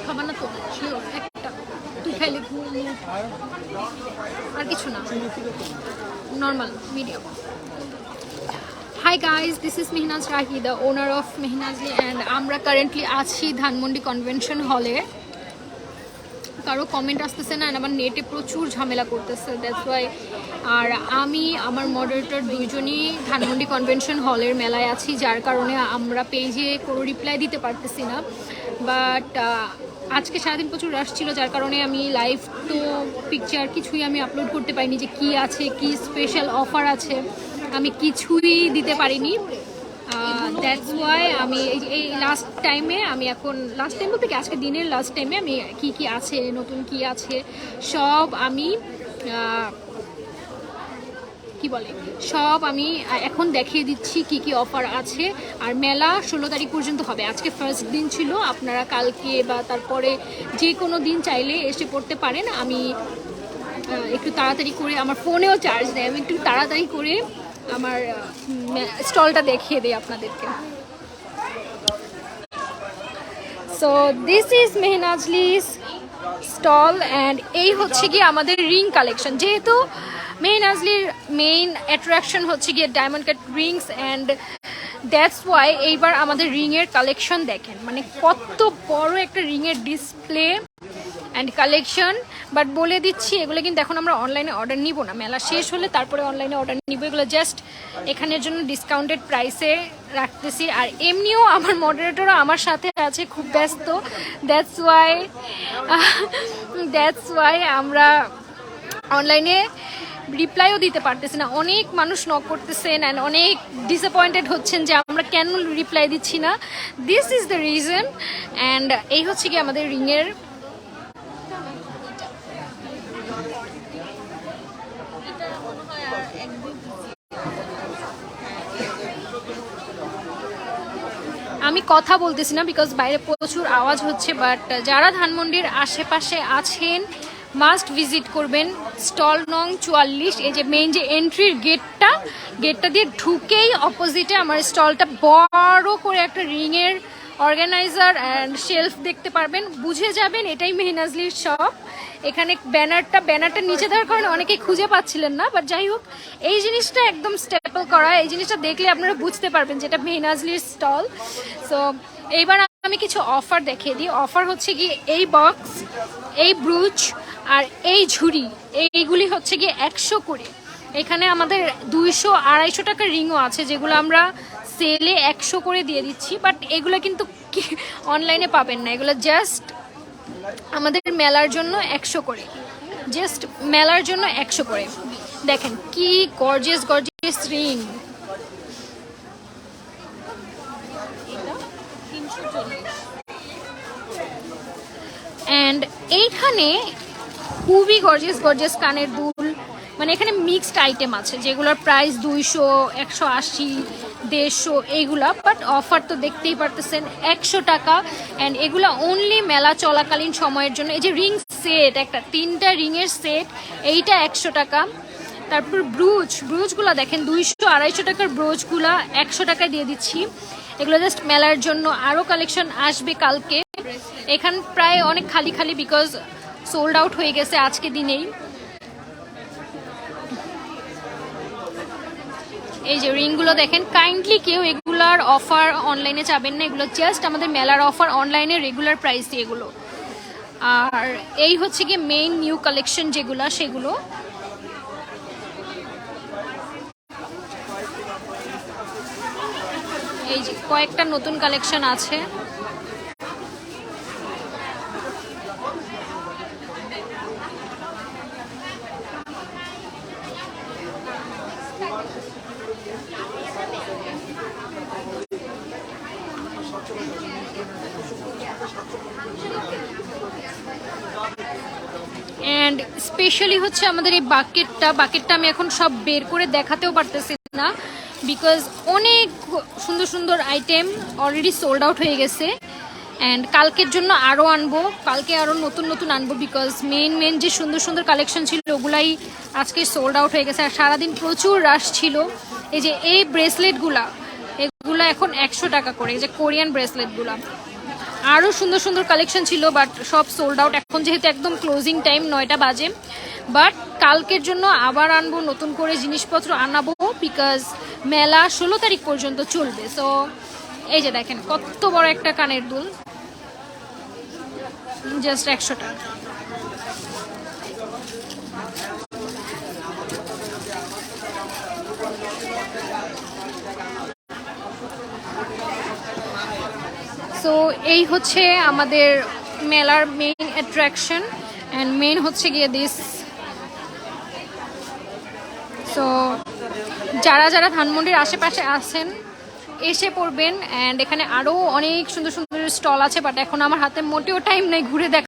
খাবার না তো একটা তুই খাইলে আর কিছু না, normal medium. Hi guys, this is Mehnazly, the owner of Mehnazly, and আমরা কারেন্টলি আছি ধানমন্ডি কনভেনশন হলে। কারো কমেন্ট আসতেছে না, আমার নেটে প্রচুর ঝামেলা করতেছে, দ্যাটস ওয়াই। আর আমি আমার মডারেটর দুইজনই ধানমন্ডি কনভেনশন হলের মেলায় আছি, যার কারণে আমরা পেজে কোনো রিপ্লাই দিতে পারতেছি না। বাট আজকে সারাদিন প্রচুর রাশ ছিল, যার কারণে আমি লাইভ তো পিকচার কিছুই আমি আপলোড করতে পারিনি, যে কি আছে, কি স্পেশাল অফার আছে, আমি কিছুই দিতে পারিনি। দ্যাটস ওয়াই আমি এই লাস্ট টাইমে আমি এখন লাস্ট টাইম বলতে কি আজকে দিনের লাস্ট টাইমে আমি কি কি আছে, নতুন কি আছে সব আমি সব আমি এখন দেখিয়ে দিচ্ছি কি কি অফার আছে। আর মেলা 16 তারিখ পর্যন্ত হবে। আজকে ফার্স্ট দিন ছিল, আপনারা কালকে বা তারপরে যে কোনো দিন চাইলে এসে পড়তে পারেন। আমি একটু তাড়াতাড়ি করে, আমার ফোনেও চার্জ নেই, আমি একটু তাড়াতাড়ি করে আমার স্টলটা দেখিয়ে দিই আপনাদেরকে। সো দিস ইজ মেহনাজলিস স্টল অ্যান্ড এই হচ্ছে গিয়ে আমাদের রিং কালেকশন। যেহেতু মেহনাজলির মেইন অ্যাট্রাকশন হচ্ছে গিয়ে diamond cut Rings, and that's why এইবার আমাদের রিংয়ের কালেকশন দেখেন, মানে কত বড় একটা রিংয়ের ডিসপ্লে অ্যান্ড কালেকশন। বাট বলে দিচ্ছি, এগুলো কিন্তু এখন আমরা অনলাইনে অর্ডার নিব না, মেলা শেষ হলে তারপরে অনলাইনে অর্ডার নিব। এগুলো জাস্ট এখানের জন্য ডিসকাউন্টেড প্রাইসে রাখতেছি। আর এমনিও আমার মডারেটরও আমার সাথে আছে, খুব ব্যস্ত, দ্যাটস ওয়াই আমরা অনলাইনে রিপ্লাইও দিতে পারতেছি না। অনেক মানুষ নক করতেছেন অ্যান্ড অনেক ডিসঅ্যাপয়েন্টেড হচ্ছেন যে আমরা কেন রিপ্লাই দিচ্ছি না। This is the reason. And এই হচ্ছে কি আমাদের রিংয়ের আমি কথা বলতেছি না বিকজ বাইরে প্রচুর আওয়াজ হচ্ছে। বাট যারা ধানমন্ডির আশেপাশে আছেন মাস্ট ভিজিট করবেন স্টল নং 44। এই যে মেইন যে এন্ট্রির গেটটা দিয়ে ঢুকেই অপোজিটে আমার স্টলটা, বড় করে একটা রিংয়ের অর্গানাইজার অ্যান্ড শেলফ দেখতে পারবেন, বুঝে যাবেন এটাই মেহনাজলির শপ। এখানে ব্যানারটা নিচে দেওয়ার কারণে অনেকেই খুঁজে পাচ্ছিলেন না, বাট যাই হোক এই জিনিসটা একদম স্টেপল করা, এই জিনিসটা দেখলে আপনারা বুঝতে পারবেন যেটা মেহনাজলির স্টল। সো এইবার আমি কিছু অফার দেখিয়ে দিই। অফার হচ্ছে কি এই বক্স, এই ব্রুচ আর এই ঝুড়ি, এইগুলি হচ্ছে গিয়ে 100 করে। এখানে আমাদের 200-250 টাকার রিংও আছে, যেগুলো আমরা সেলে 100 করে দিয়ে দিচ্ছি। বাট এগুলো কিন্তু অনলাইনে পাবেন না, এগুলো জাস্ট আমাদের মেলার জন্য 100 করে, জাস্ট মেলার জন্য 100 করে। দেখেন কি গর্জিয়াস রিং, অ্যান্ড এইখানে খুবই গর্জিয়াস কানের দুল, মানে এখানে মিক্সড আইটেম আছে যেগুলোর প্রাইস 200, 180, 150 এইগুলা। বাট অফার তো দেখতেই পারতেছেন 100 টাকা, অ্যান্ড এগুলা অনলি মেলা চলাকালীন সময়ের জন্য। এই যে রিং সেট, একটা 3টা রিংয়ের সেট, এইটা 100 টাকা। তারপর ব্রুচগুলো দেখেন 200-250 টাকার ব্রোচগুলা 100 টাকায় দিয়ে দিচ্ছি। এগুলো জাস্ট মেলার জন্য, আরও কালেকশন আসবে কালকে। এখান প্রায় অনেক খালি বিকজ সোল্ড আউট হয়ে গেছে আজকে দিনেই। এই যে রিংগুলো দেখেন, কাইন্ডলি কেউ এগুলার অফার অনলাইনে চাবেন না, এগুলো জাস্ট আমাদের মেলার অফার, অনলাইনে রেগুলার প্রাইস এগুলো। আর এই হচ্ছে কি মেইন নিউ কালেকশন যেগুলো, সেগুলো এই যে কয়েকটা নতুন কালেকশন আছে। অ্যান্ড স্পেশালি হচ্ছে আমাদের এই বাকেটটা আমি এখন সব বের করে দেখাতেও পারতেছি না বিকজ অনেক সুন্দর আইটেম অলরেডি সোল্ড আউট হয়ে গেছে। অ্যান্ড কালকের জন্য আরও আনবো, কালকে আরও নতুন নতুন আনবো, বিকজ মেন যে সুন্দর সুন্দর কালেকশন ছিল ওগুলাই আজকে সোল্ড আউট হয়ে গেছে। আর সারাদিন প্রচুর রাশ ছিল। এই যে এই ব্রেসলেটগুলা, এগুলো এখন 100 টাকা করে, এই যে কোরিয়ান ব্রেসলেটগুলা। আরও সুন্দর সুন্দর কালেকশন ছিল, বাট সব সোল্ড আউট এখন, যেহেতু একদম ক্লোজিং টাইম 9টা বাজে। বাট কালকের জন্য আবার আনবো, নতুন করে জিনিসপত্র আনাবো, বিকজ মেলা 16 তারিখ পর্যন্ত চলবে। সো এই যে দেখেন কত বড় একটা কানের দুল, জাস্ট 100 টাকা। সো এই হচ্ছে আমাদের মেলার মেইন অ্যাট্রাকশন অ্যান্ড মেইন হচ্ছে গিয়ে দিস। সো যারা যারা ধানমন্ডির আশেপাশে আছেন এসে পড়বেন। অ্যান্ড এখানে আরও অনেক সুন্দর সুন্দর স্টল আছে, বাট এখন আমার হাতে মোটেও টাইম নেই ঘুরে দেখা।